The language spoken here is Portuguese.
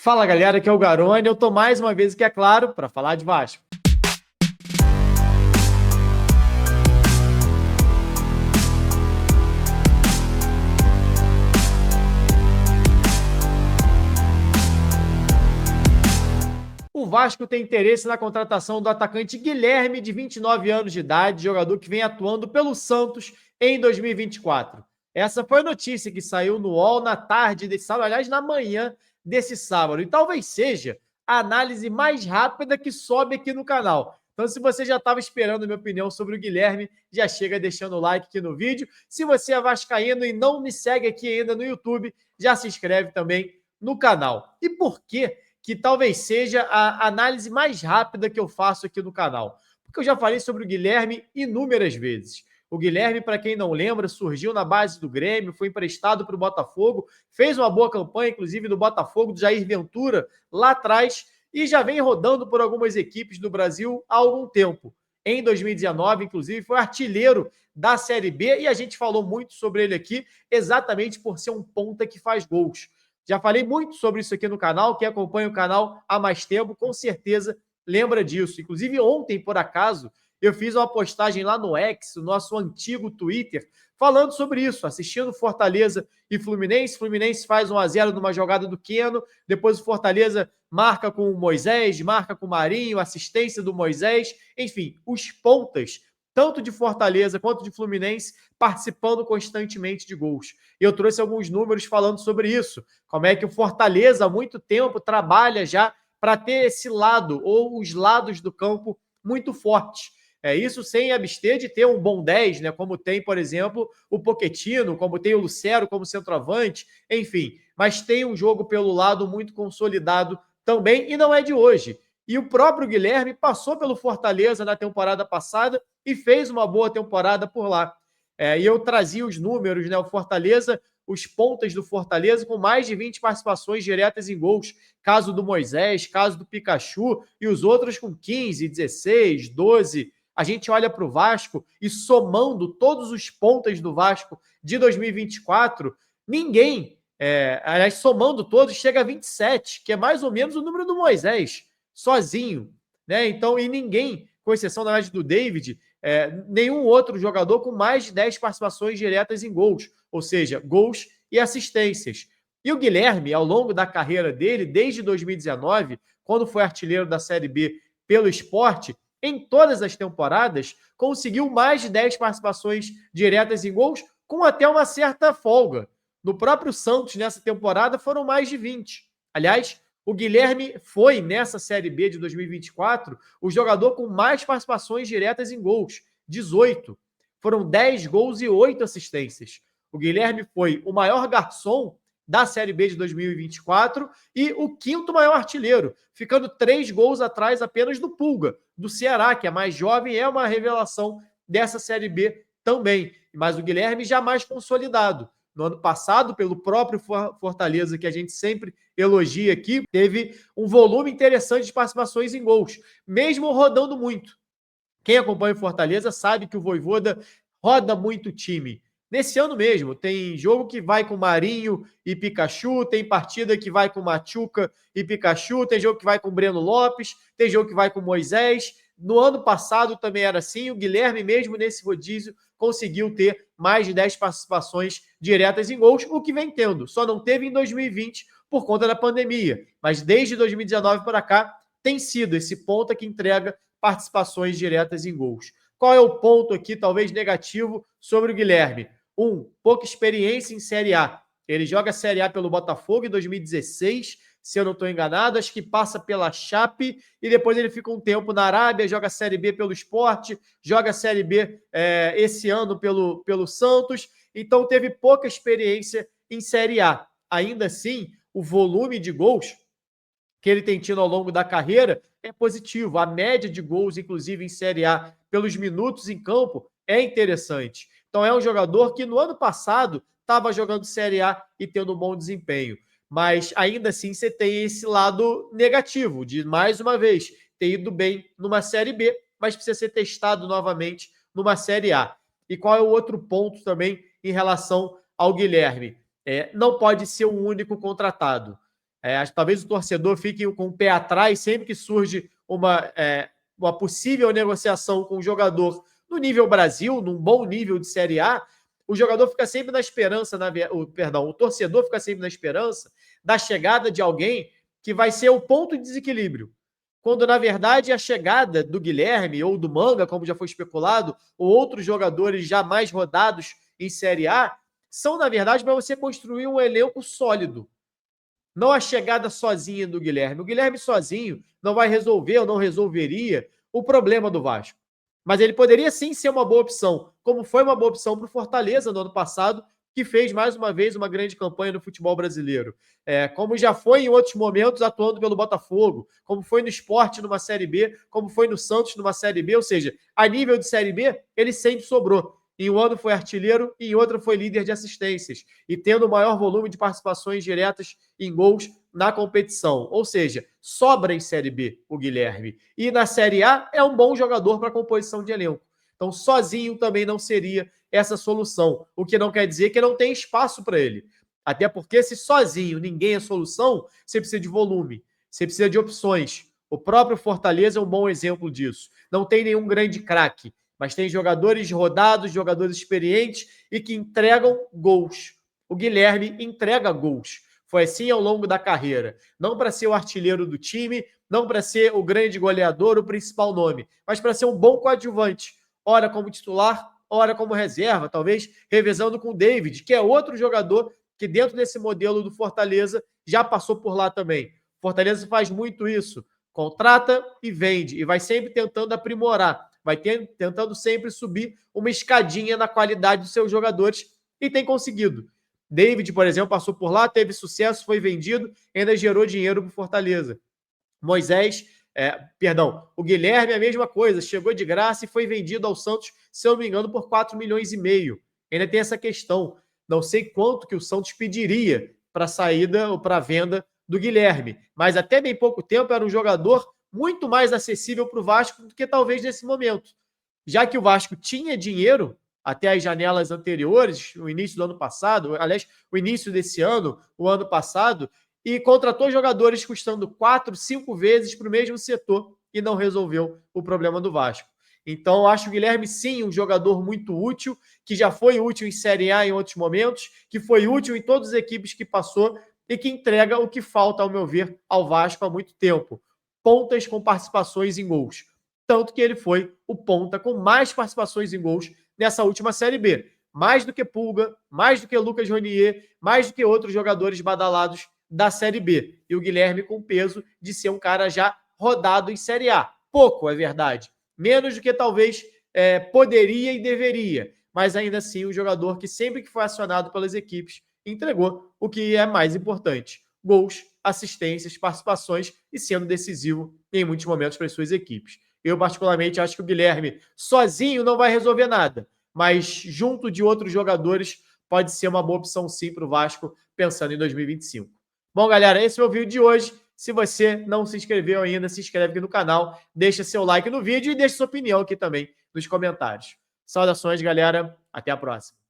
Fala galera, aqui é o Garone, eu tô mais uma vez aqui, é claro, para falar de Vasco. O Vasco tem interesse na contratação do atacante Guilherme, de 29 anos de idade, jogador que vem atuando pelo Santos em 2024. Essa foi a notícia que saiu no UOL na tarde desse sábado, aliás, na manhã desse sábado. E talvez seja a análise mais rápida que sobe aqui no canal. Então, se você já estava esperando a minha opinião sobre o Guilherme, já chega deixando o like aqui no vídeo. Se você é vascaíno e não me segue aqui ainda no YouTube, já se inscreve também no canal. E por quê que talvez seja a análise mais rápida que eu faço aqui no canal? Porque eu já falei sobre o Guilherme inúmeras vezes. O Guilherme, para quem não lembra, surgiu na base do Grêmio, foi emprestado para o Botafogo, fez uma boa campanha, inclusive, do Botafogo, do Jair Ventura, lá atrás, e já vem rodando por algumas equipes do Brasil há algum tempo. Em 2019, inclusive, foi artilheiro da Série B, e a gente falou muito sobre ele aqui, exatamente por ser um ponta que faz gols. Já falei muito sobre isso aqui no canal, quem acompanha o canal há mais tempo, com certeza lembra disso. Inclusive, ontem, por acaso, eu fiz uma postagem lá no X, o nosso antigo Twitter, falando sobre isso, assistindo Fortaleza e Fluminense. Fluminense faz 1-0 numa jogada do Keno, depois o Fortaleza marca com o Moisés, marca com o Marinho, assistência do Moisés, enfim, os pontas, tanto de Fortaleza quanto de Fluminense, participando constantemente de gols. Eu trouxe alguns números falando sobre isso, como é que o Fortaleza há muito tempo trabalha já para ter esse lado, ou os lados do campo muito fortes. Isso sem abster de ter um bom 10, né? Como tem, por exemplo, o Pochettino, como tem o Lucero como centroavante, enfim. Mas tem um jogo pelo lado muito consolidado também, e não é de hoje. E o próprio Guilherme passou pelo Fortaleza na temporada passada e fez uma boa temporada por lá. E eu trazia os números, né? O Fortaleza, os pontas do Fortaleza com mais de 20 participações diretas em gols. Caso do Moisés, caso do Pikachu, e os outros com 15, 16, 12. A gente olha para o Vasco e somando todos os pontas do Vasco de 2024, ninguém, aliás, somando todos, chega a 27, que é mais ou menos o número do Moisés, sozinho. Né? Então, e ninguém, com exceção, na verdade, do David, nenhum outro jogador com mais de 10 participações diretas em gols, ou seja, gols e assistências. E o Guilherme, ao longo da carreira dele, desde 2019, quando foi artilheiro da Série B pelo Sport, em todas as temporadas, conseguiu mais de 10 participações diretas em gols, com até uma certa folga. No próprio Santos, nessa temporada, foram mais de 20. Aliás, o Guilherme foi, nessa Série B de 2024, o jogador com mais participações diretas em gols, 18. Foram 10 gols e 8 assistências. O Guilherme foi o maior garçom da Série B de 2024 e o quinto maior artilheiro, ficando 3 gols atrás apenas do Pulga, do Ceará, que é mais jovem, é uma revelação dessa Série B também. Mas o Guilherme já mais consolidado. No ano passado, pelo próprio Fortaleza, que a gente sempre elogia aqui, teve um volume interessante de participações em gols, mesmo rodando muito. Quem acompanha o Fortaleza sabe que o Vojvoda roda muito o time. Nesse ano mesmo, tem jogo que vai com Marinho e Pikachu, tem partida que vai com Machuca e Pikachu, tem jogo que vai com Breno Lopes, tem jogo que vai com Moisés. No ano passado também era assim, o Guilherme mesmo nesse rodízio conseguiu ter mais de 10 participações diretas em gols, o que vem tendo. Só não teve em 2020 por conta da pandemia, mas desde 2019 para cá tem sido esse ponta que entrega participações diretas em gols. Qual é o ponto aqui, talvez negativo, sobre o Guilherme? Pouca experiência em Série A. Ele joga a Série A pelo Botafogo em 2016, se eu não estou enganado, acho que passa pela Chape e depois ele fica um tempo na Arábia, joga a Série B pelo Sport, joga a Série B esse ano pelo Santos, então teve pouca experiência em Série A. Ainda assim, o volume de gols que ele tem tido ao longo da carreira é positivo. A média de gols, inclusive em Série A, pelos minutos em campo, é interessante. Então é um jogador que no ano passado estava jogando Série A e tendo um bom desempenho. Mas ainda assim você tem esse lado negativo, de mais uma vez, ter ido bem numa Série B, mas precisa ser testado novamente numa Série A. E qual é o outro ponto também em relação ao Guilherme? Não pode ser o único contratado. Acho que talvez o torcedor fique com o pé atrás sempre que surge uma possível negociação com o jogador no nível Brasil, num bom nível de Série A. O jogador fica sempre na esperança, o torcedor fica sempre na esperança da chegada de alguém que vai ser o ponto de desequilíbrio. Quando, na verdade, a chegada do Guilherme ou do Manga, como já foi especulado, ou outros jogadores já mais rodados em Série A, são, na verdade, para você construir um elenco sólido. Não a chegada sozinha do Guilherme. O Guilherme sozinho não vai resolver ou não resolveria o problema do Vasco. Mas ele poderia sim ser uma boa opção, como foi uma boa opção para o Fortaleza no ano passado, que fez mais uma vez uma grande campanha no futebol brasileiro. Como já foi em outros momentos atuando pelo Botafogo, como foi no Sport numa Série B, como foi no Santos numa Série B, ou seja, a nível de Série B, ele sempre sobrou. Em um ano foi artilheiro e em outro foi líder de assistências. E tendo o maior volume de participações diretas em gols na competição. Ou seja, sobra em Série B o Guilherme. E na Série A é um bom jogador para a composição de elenco. Então, sozinho também não seria essa solução. O que não quer dizer que não tem espaço para ele. Até porque se sozinho ninguém é solução, você precisa de volume, você precisa de opções. O próprio Fortaleza é um bom exemplo disso. Não tem nenhum grande craque, mas tem jogadores rodados, jogadores experientes e que entregam gols. O Guilherme entrega gols. Foi assim ao longo da carreira. Não para ser o artilheiro do time, não para ser o grande goleador, o principal nome, mas para ser um bom coadjuvante. Ora como titular, ora como reserva, talvez revezando com o David, que é outro jogador que dentro desse modelo do Fortaleza já passou por lá também. Fortaleza faz muito isso. Contrata e vende, e vai sempre tentando aprimorar, vai tentando sempre subir uma escadinha na qualidade dos seus jogadores, e tem conseguido. David, por exemplo, passou por lá, teve sucesso, foi vendido, ainda gerou dinheiro para o Fortaleza. O Guilherme é a mesma coisa, chegou de graça e foi vendido ao Santos, se eu não me engano, por 4,5 milhões. Ainda tem essa questão. Não sei quanto que o Santos pediria para a saída ou para a venda do Guilherme, mas até bem pouco tempo era um jogador muito mais acessível para o Vasco do que talvez nesse momento. Já que o Vasco tinha dinheiro até as janelas anteriores, o início do ano passado, aliás, o início desse ano, o ano passado, e contratou jogadores custando 4, 5 vezes para o mesmo setor e não resolveu o problema do Vasco. Então, acho o Guilherme, sim, um jogador muito útil, que já foi útil em Série A em outros momentos, que foi útil em todas as equipes que passou e que entrega o que falta, ao meu ver, ao Vasco há muito tempo. Pontas com participações em gols. Tanto que ele foi o ponta com mais participações em gols nessa última Série B. Mais do que Pulga, mais do que Lucas Ronier, mais do que outros jogadores badalados da Série B. E o Guilherme com peso de ser um cara já rodado em Série A. Pouco, é verdade. Menos do que talvez poderia e deveria. Mas ainda assim, um jogador que sempre que foi acionado pelas equipes entregou o que é mais importante. Gols, assistências, participações e sendo decisivo em muitos momentos para as suas equipes. Eu, particularmente, acho que o Guilherme sozinho não vai resolver nada, mas junto de outros jogadores pode ser uma boa opção sim para o Vasco, pensando em 2025. Bom, galera, esse é o vídeo de hoje. Se você não se inscreveu ainda, se inscreve aqui no canal, deixa seu like no vídeo e deixa sua opinião aqui também nos comentários. Saudações, galera. Até a próxima.